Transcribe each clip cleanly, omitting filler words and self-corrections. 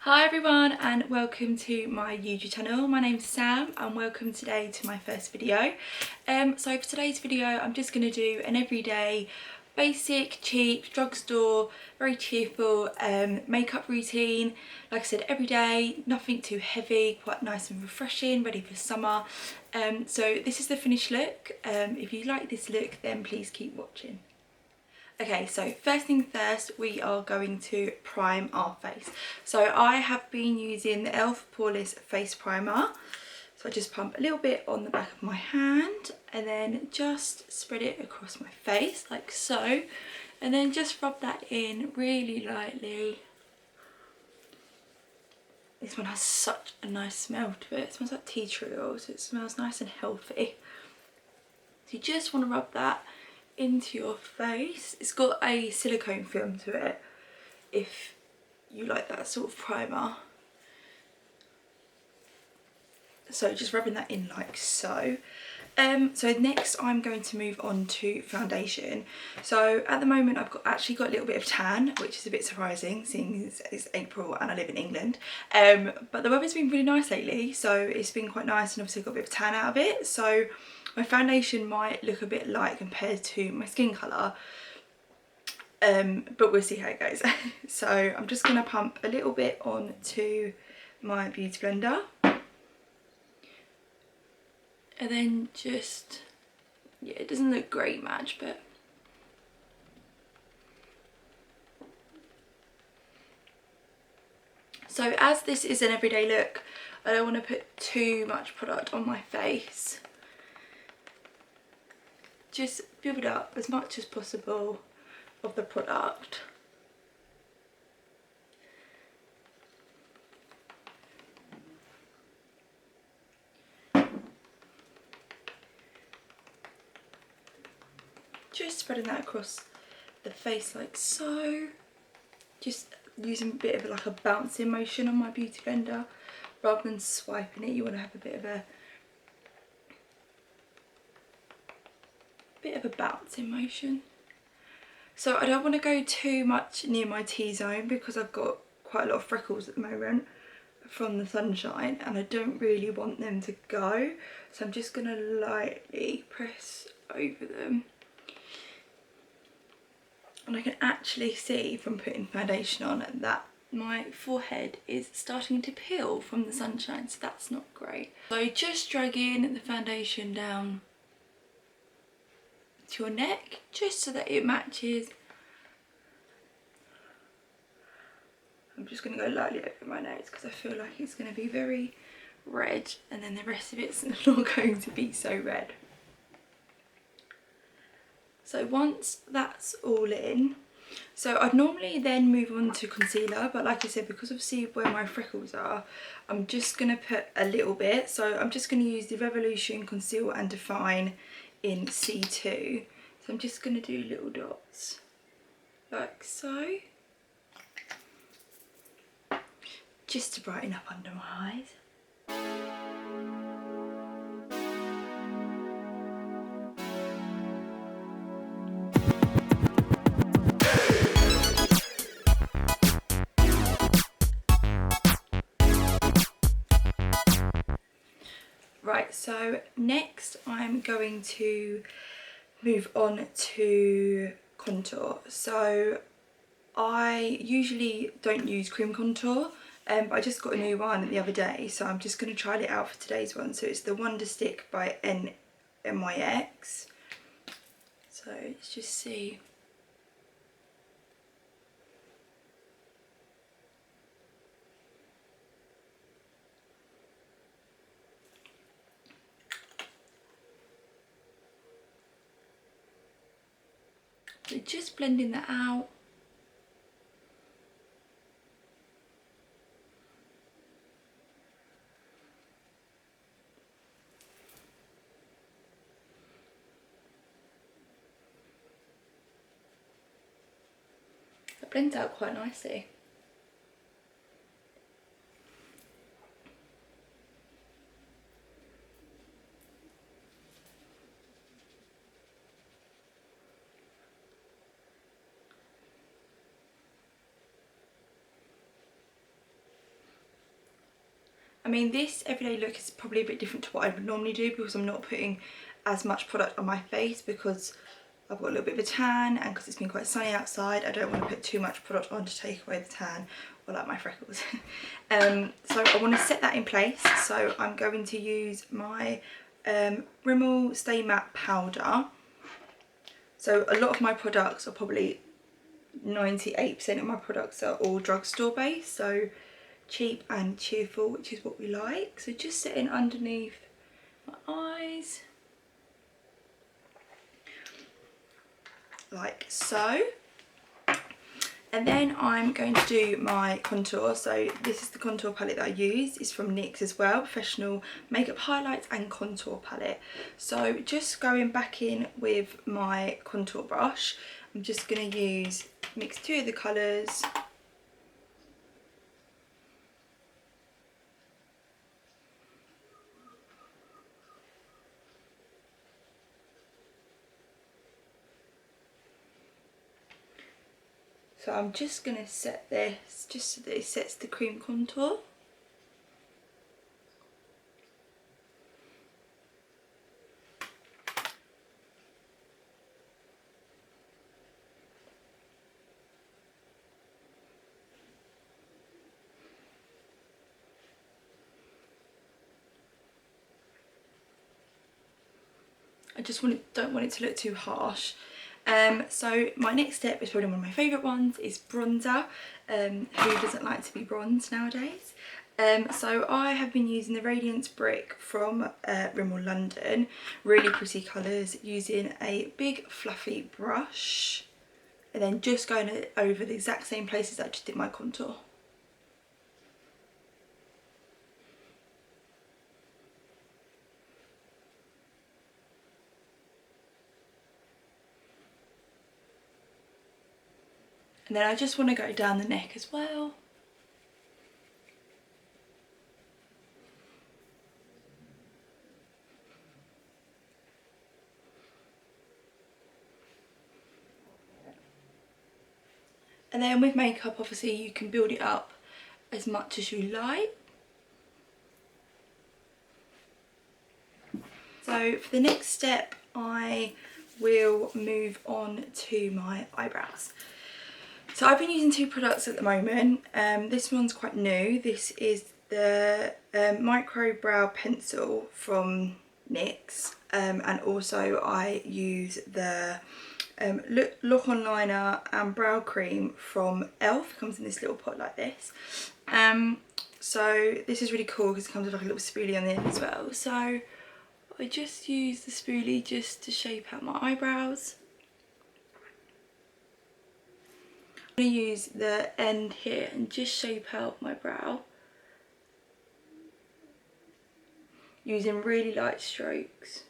Hi everyone and welcome to my YouTube channel. My name's Sam and welcome today to my first video. So for today's video I'm just going to do an everyday basic, cheap, drugstore, very cheerful makeup routine. Like I said, every day, nothing too heavy, quite nice and refreshing, ready for summer. So this is the finished look. If you like this look then please keep watching. Okay, so first thing first, we are going to prime our face. So I have been using the E.L.F. Poreless face primer. So I just pump a little bit on the back of my hand and then just spread it across my face like so. And then just rub that in really lightly. This one has such a nice smell to it. It smells like tea tree oil, so it smells nice and healthy. So you just want to rub that into your face. It's got a silicone film to it if you like that sort of primer. So just rubbing that in like so. So next I'm going to move on to foundation. So at the moment I've actually got a little bit of tan, which is a bit surprising seeing it's April and I live in England. But the weather's been really nice lately, so it's been quite nice and obviously got a bit of tan out of it. So my foundation might look a bit light compared to my skin colour, but we'll see how it goes. So I'm just going to pump a little bit onto my beauty blender. And then just, yeah, it doesn't look great match, but so as this is an everyday look, I don't want to put too much product on my face. Just build up as much as possible of the product. Just spreading that across the face like so. Just using a bit of like a bouncing motion on my beauty blender rather than swiping it. You want to have a bit of a bouncing motion. So I don't want to go too much near my T-zone because I've got quite a lot of freckles at the moment from the sunshine and I don't really want them to go. So I'm just going to lightly press over them. And I can actually see from putting foundation on that my forehead is starting to peel from the sunshine, so that's not great. So just dragging the foundation down to your neck just so that it matches. I'm just going to go lightly over my nose because I feel like it's going to be very red and then the rest of it's not going to be so red. So once that's all in, so I'd normally then move on to concealer, but like I said, because obviously where my freckles are, I'm just going to put a little bit. So I'm just going to use the Revolution Conceal and Define in C2. So I'm just going to do little dots like so, just to brighten up under my eyes. Right, so next I'm going to move on to contour. So I usually don't use cream contour, but I just got a new one the other day, so I'm just going to try it out for today's one. So it's the Wonder Stick by NYX. So let's just see. So just blending that out. It blends out quite nicely. I mean, this everyday look is probably a bit different to what I would normally do because I'm not putting as much product on my face because I've got a little bit of a tan, and because it's been quite sunny outside, I don't want to put too much product on to take away the tan or like my freckles. So I want to set that in place. So I'm going to use my Rimmel Stay Matte Powder. So a lot of my products are probably 98% of my products are all drugstore based, so cheap and cheerful, which is what we like. So just setting underneath my eyes like so, and then I'm going to do my contour. So this is the contour palette that I use. It's from NYX as well, Professional Makeup Highlights and Contour Palette. So just going back in with my contour brush, I'm just going to mix two of the colours. So I'm just going to set this just so that it sets the cream contour. I just don't want it to look too harsh. So my next step is probably one of my favourite ones, is bronzer. Who doesn't like to be bronzed nowadays? So I have been using the Radiance Brick from Rimmel London. Really pretty colours, using a big fluffy brush and then just going over the exact same places that I just did my contour. And then I just want to go down the neck as well. And then with makeup, obviously you can build it up as much as you like. So for the next step, I will move on to my eyebrows. So I've been using two products at the moment. This one's quite new. This is the Micro Brow Pencil from NYX, and also I use the Look On Liner and Brow Cream from E.L.F. It comes in this little pot like this. So this is really cool because it comes with like a little spoolie on the end as well. So I just use the spoolie just to shape out my eyebrows. I'm going to use the end here and just shape out my brow using really light strokes.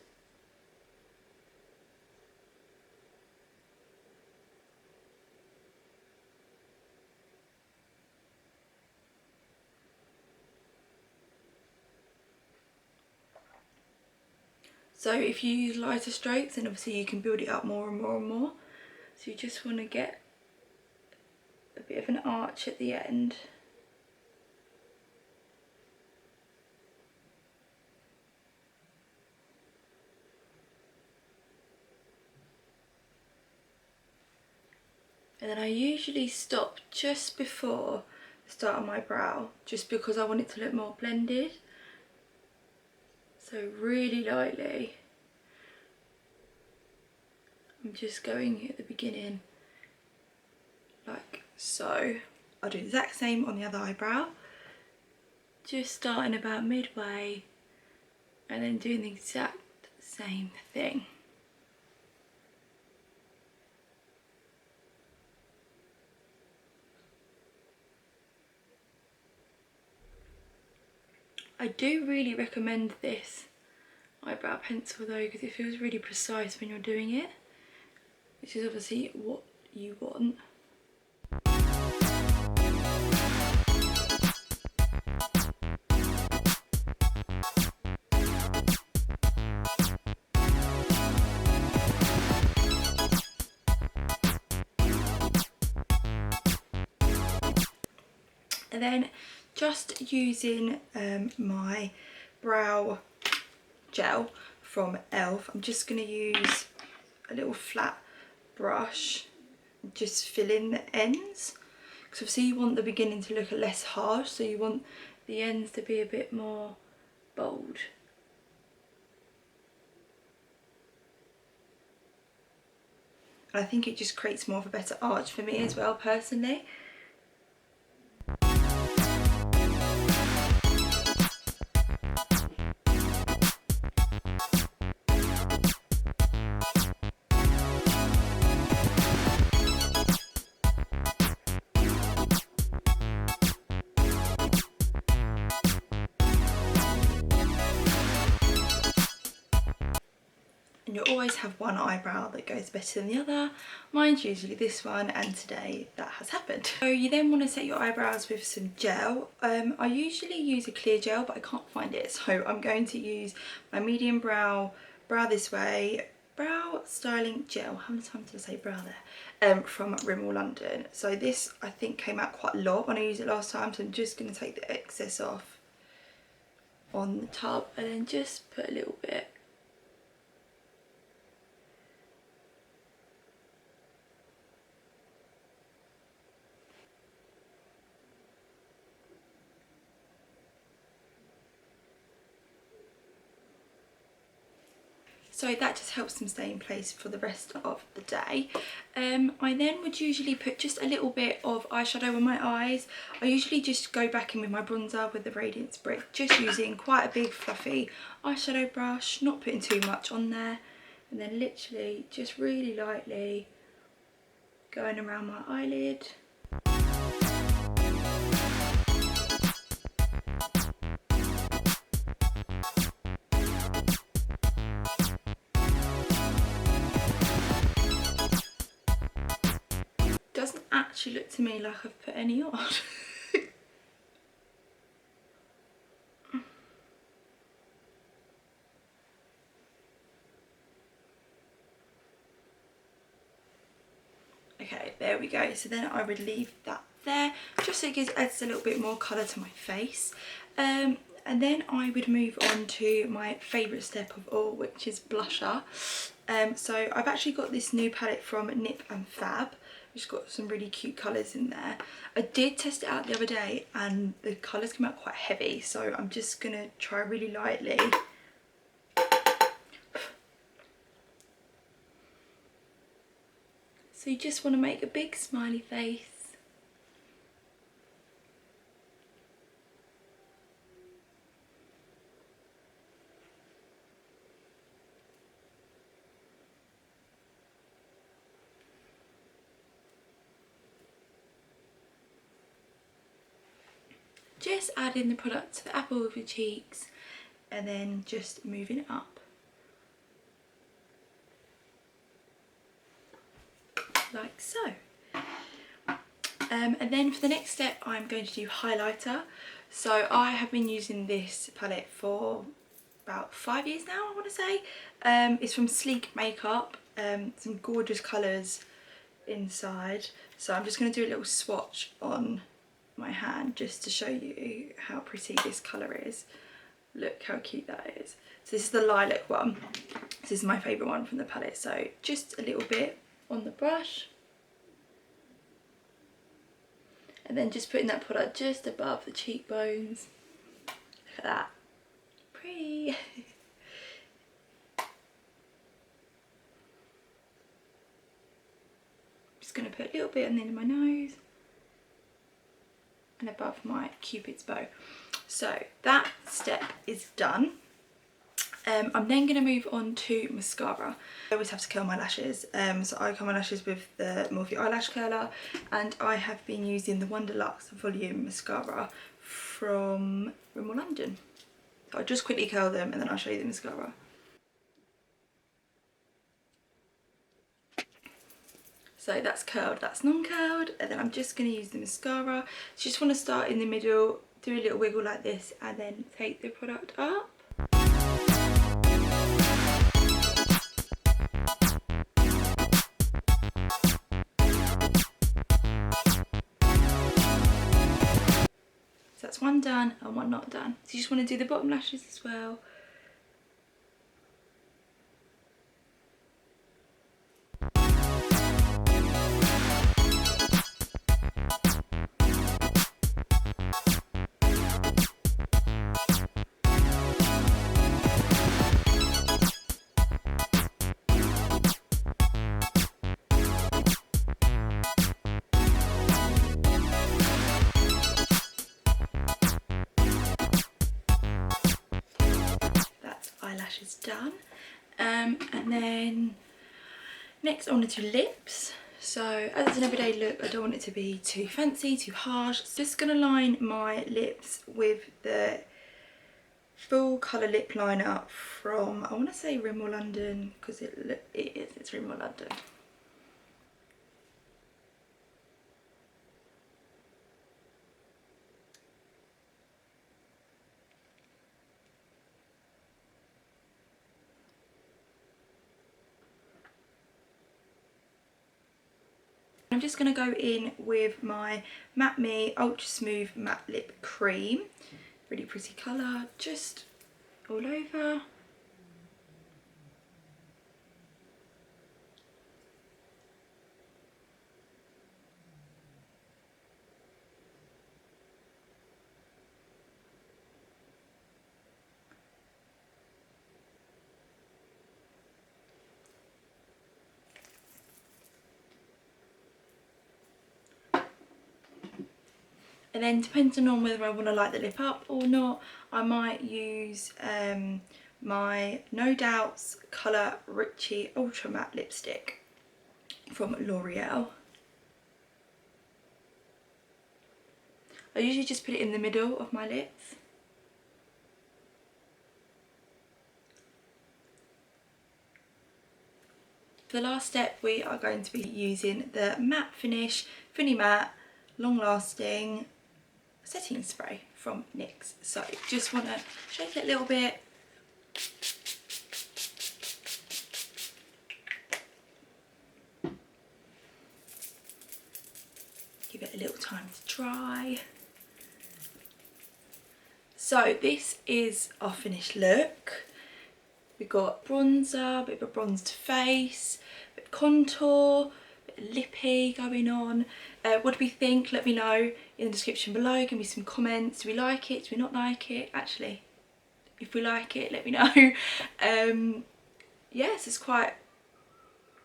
So if you use lighter strokes, then obviously you can build it up more and more and more. So you just want to get a bit of an arch at the end. And then I usually stop just before the start of my brow, just because I want it to look more blended. So really lightly, I'm just going at the beginning like so. I'll do the exact same on the other eyebrow, just starting about midway and then doing the exact same thing. I do really recommend this eyebrow pencil though, because it feels really precise when you're doing it, which is obviously what you want. And then just using my brow gel from E.L.F, I'm just going to use a little flat brush and just fill in the ends, because obviously you want the beginning to look less harsh, so you want the ends to be a bit more bold. I think it just creates more of a better arch for me as well, personally. And you'll always have one eyebrow that goes better than the other. Mine's usually this one, and today that has happened. So you then want to set your eyebrows with some gel. I usually use a clear gel, but I can't find it, so I'm going to use my medium brow this way brow styling gel. How many times did I say brow there? From Rimmel London. So this I think came out quite a lot when I used it last time, so I'm just going to take the excess off on the tub and then just put a little bit. So that just helps them stay in place for the rest of the day. I then would usually put just a little bit of eyeshadow on my eyes. I usually just go back in with my bronzer with the Radiance brick, just using quite a big fluffy eyeshadow brush, not putting too much on there, and then literally just really lightly going around my eyelid. Doesn't actually look to me like I've put any on. Okay, there we go. So then I would leave that there, just so it adds a little bit more colour to my face. And then I would move on to my favourite step of all, which is blusher. So I've actually got this new palette from NYX and FAB. It's got some really cute colours in there. I did test it out the other day and the colours came out quite heavy, so I'm just going to try really lightly. So you just want to make a big smiley face. Just adding the product to the apple of your cheeks and then just moving it up. Like so. And then for the next step I'm going to do highlighter. So I have been using this palette for about 5 years now, I want to say. It's from Sleek Makeup, some gorgeous colours inside. So I'm just going to do a little swatch on my hand just to show you how pretty this colour is. Look how cute that is. So this is the lilac one. This is my favourite one from the palette. So just a little bit on the brush, and then just putting that product just above the cheekbones. Look at that, pretty. Just going to put a little bit on the end of my nose and above my cupid's bow. So that step is done. I'm then going to move on to mascara. I always have to curl my lashes, so I curl my lashes with the Morphe eyelash curler, and I have been using the Wonderluxe Volume Mascara from Rimmel London. So I'll just quickly curl them and then I'll show you the mascara. So that's curled, that's non-curled, and then I'm just going to use the mascara. So you just want to start in the middle, do a little wiggle like this, and then take the product up. that's one done and one not done. So you just want to do the bottom lashes as well. Eyelashes done, and then next I want to do lips. So as it's an everyday look, I don't want it to be too fancy, too harsh. So just gonna line my lips with the full colour lip liner from, I want to say Rimmel London, because it's Rimmel London. I'm just going to go in with my Matte Me Ultra Smooth Matte Lip Cream. Really pretty colour, just all over. And then depending on whether I want to light the lip up or not, I might use my No Doubts Colour Richie Ultra Matte Lipstick from L'Oreal. I usually just put it in the middle of my lips. For the last step, we are going to be using the Matte Finish Fini Mat Long Lasting Setting Spray from NYX. So just want to shake it a little bit. Give it a little time to dry. So this is our finished look. We've got bronzer, a bit of a bronzed face, a bit of contour, a bit of lippy going on. What do we think? Let me know in the description below. Give me some comments. Do we like it? Do we not like it? Actually, if we like it, let me know. Yes, it's quite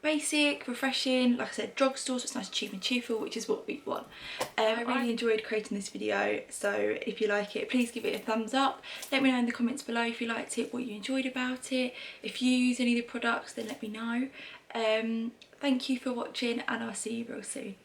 basic, refreshing. Like I said, drugstore, so it's nice, cheap and cheerful, which is what we want. I really enjoyed creating this video, so if you like it, please give it a thumbs up. Let me know in the comments below if you liked it, what you enjoyed about it. If you use any of the products, then let me know. Thank you for watching, and I'll see you real soon.